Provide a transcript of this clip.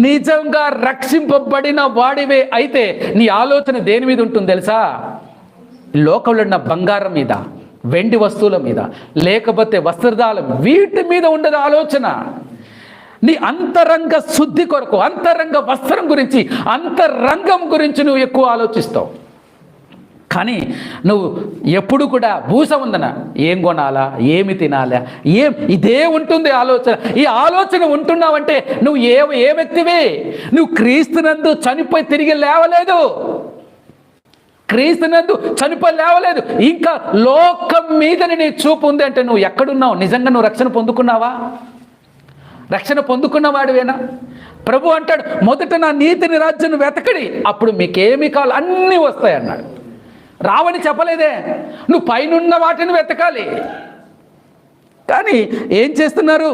నిజంగా రక్షింపబడిన వాడివే అయితే నీ ఆలోచన దేని మీద ఉంటుంది తెలుసా? లోకంలో ఉన్న బంగారం మీద, వెండి వస్తువుల మీద, లేకపోతే వస్త్రదాలం, వీటి మీద ఉండదు ఆలోచన. నీ అంతరంగ శుద్ధి కొరకు, అంతరంగ వస్త్రం గురించి, అంతరంగం గురించి నువ్వు ఎక్కువ ఆలోచిస్తావు. కానీ నువ్వు ఎప్పుడు కూడా భూస ఉందన ఏం కొనాలా, ఏమి తినాలా, ఇదే ఉంటుంది ఆలోచన. ఈ ఆలోచన ఉంటున్నావంటే నువ్వు ఏ వ్యక్తివే? నువ్వు క్రీస్తునందు చనిపోయి తిరిగి లేవలేదు. క్రీస్తునందు చనిపోయి లేవలేదు. ఇంకా లోకం మీదని నీ చూపు ఉంది అంటే నువ్వు ఎక్కడున్నావు? నిజంగా నువ్వు రక్షణ పొందుకున్నావా? రక్షణ పొందుకున్నవాడివేనా? ప్రభు అంటాడు, మొదట నా నీతిని రాజ్యాన్ని వెతకడి, అప్పుడు మీకేమి కావాలి అన్నీ వస్తాయి అన్నాడు. రావని చెప్పలేదే, నువ్వు పైనున్న వాటిని వెతకాలి. కానీ ఏం చేస్తున్నారు?